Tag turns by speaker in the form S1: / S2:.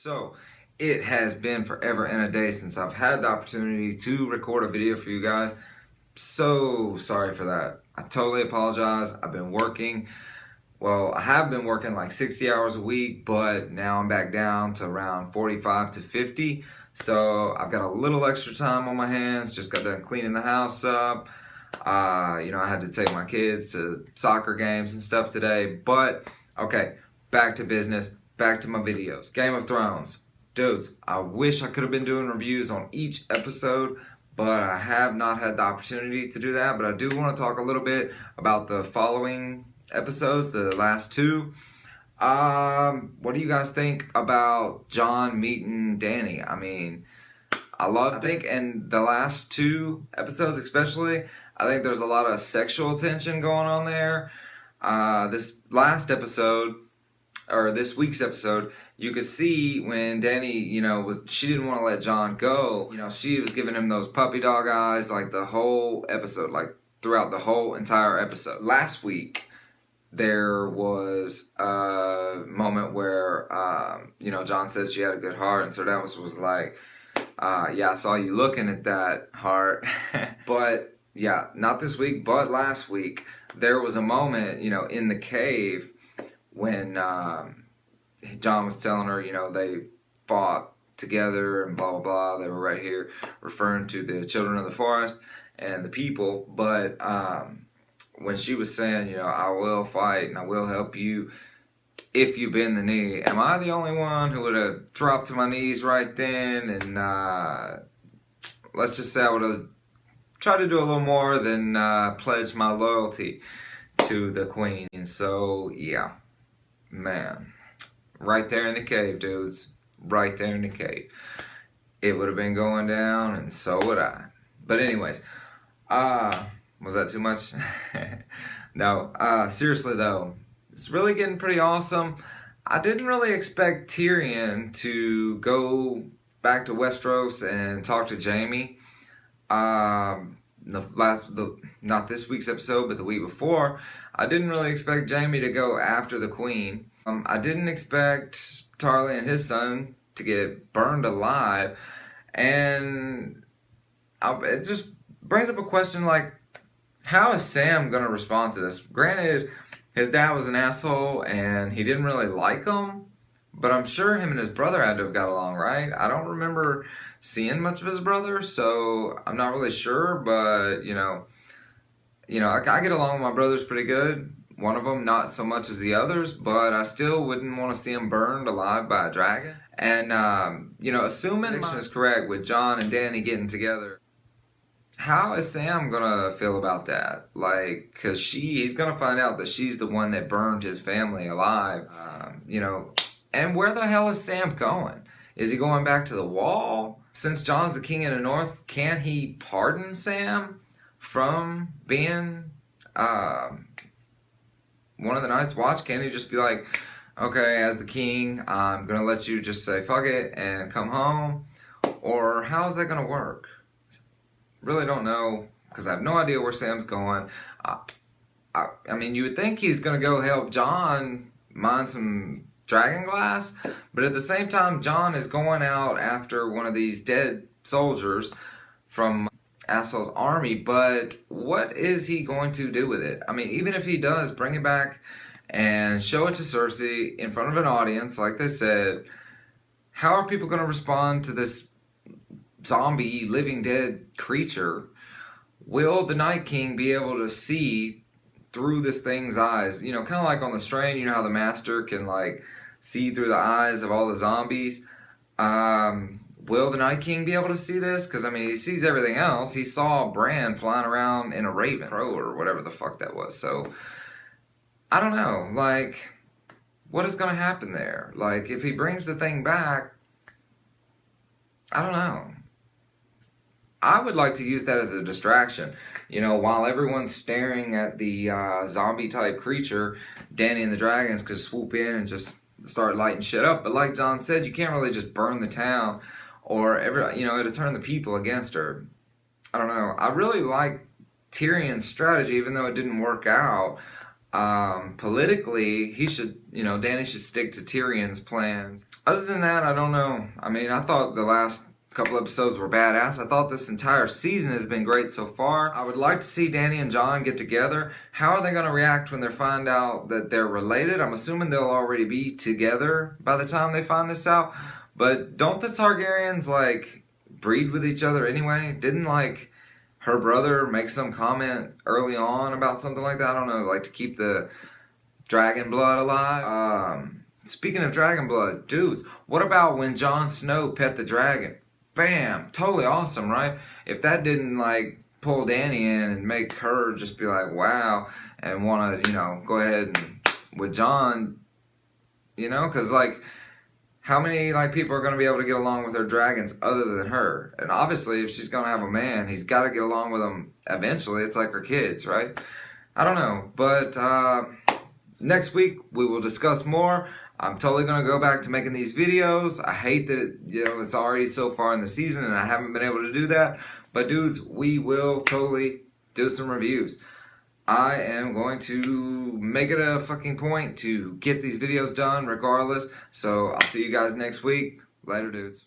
S1: So, it has been forever and a day since I've had the opportunity to record a video for you guys. So sorry for that. I totally apologize. I've been working. Well, I have been working like 60 hours a week, but now I'm back down to around 45 to 50. So I've got a little extra time on my hands. Just got done cleaning the house up. I had to take my kids to soccer games and stuff today. But, okay, back to business. Back to my videos. Game of Thrones. Dudes, I wish I could have been doing reviews on each episode, but I have not had the opportunity to do that. But I do want to talk a little bit about the following episodes, the last two. What do you guys think about Jon meeting Danny? I think in the last two episodes especially, I think there's a lot of sexual tension going on there. This last episode, or this week's episode, you could see when Danny, she didn't want to let Jon go. She was giving him those puppy dog eyes like the whole episode, like throughout the whole entire episode. Last week, there was a moment where, Jon said she had a good heart, and Sir Davos was like, yeah, I saw you looking at that heart. But, yeah, not this week, but last week, there was a moment, in the cave when Jon was telling her, they fought together and blah, blah, blah. They were right here referring to the children of the forest and the people. But when she was saying, I will fight and I will help you if you bend the knee, am I the only one who would have dropped to my knees right then? And let's just say I would have tried to do a little more than pledge my loyalty to the queen. So, yeah. Man, right there in the cave, dudes. Right there in the cave. It would have been going down, and so would I. But anyways, was that too much? No, seriously though, it's really getting pretty awesome. I didn't really expect Tyrion to go back to Westeros and talk to Jaime. Not this week's episode, but the week before, I didn't really expect Jaime to go after the queen. I didn't expect Tarly and his son to get burned alive, and it just brings up a question like, how is Sam gonna respond to this? Granted, his dad was an asshole and he didn't really like him, but I'm sure him and his brother had to have got along, right? I don't remember seeing much of his brother, so I'm not really sure, but I get along with my brothers pretty good. One of them not so much as the others, but I still wouldn't want to see him burned alive by a dragon. And assuming my is correct with Jon and Danny getting together, how is Sam gonna feel about that? Like, cause he's gonna find out that she's the one that burned his family alive. And where the hell is Sam going? Is he going back to the Wall? Since Jon's the king of the North, can't he pardon Sam from being one of the Night's Watch? Can't he just be like, okay, as the king, I'm gonna let you just say fuck it and come home? Or how is that gonna work? Really don't know, because I have no idea where Sam's going. You would think he's gonna go help Jon mine some dragon glass, but at the same time, Jon is going out after one of these dead soldiers from Asshell's army, but what is he going to do with it? Even if he does bring it back and show it to Cersei in front of an audience, like they said, how are people going to respond to this zombie, living dead creature? Will the Night King be able to see through this thing's eyes? Kind of like on the Strain, how the Master can see through the eyes of all the zombies. Will the Night King be able to see this? Because, he sees everything else. He saw Bran flying around in a raven, crow, or whatever the fuck that was. So, I don't know. What is going to happen there? If he brings the thing back, I don't know. I would like to use that as a distraction. While everyone's staring at the zombie-type creature, Danny and the dragons could swoop in and just start lighting shit up. But like Jon said, you can't really just burn the town, or it'll turn the people against her. I don't know. I really like Tyrion's strategy, even though it didn't work out. Politically, Danny should stick to Tyrion's plans. Other than that, I don't know. I mean, I thought the last couple episodes were badass. I thought this entire season has been great so far. I would like to see Danny and Jon get together. How are they going to react when they find out that they're related? I'm assuming they'll already be together by the time they find this out. But don't the Targaryens, like, breed with each other anyway? Didn't, like, her brother make some comment early on about something like that? I don't know, like to keep the dragon blood alive. Speaking of dragon blood, dudes, what about when Jon Snow pet the dragon? Bam! Totally awesome, right? If that didn't like pull Danny in and make her just be like, wow, and want to, go ahead and with Jon, because like, how many like people are going to be able to get along with their dragons other than her? And obviously, if she's going to have a man, he's got to get along with them eventually. It's like her kids, right? I don't know. But next week, we will discuss more. I'm totally going to go back to making these videos. I hate that it's already so far in the season and I haven't been able to do that. But dudes, we will totally do some reviews. I am going to make it a fucking point to get these videos done regardless. So I'll see you guys next week. Later, dudes.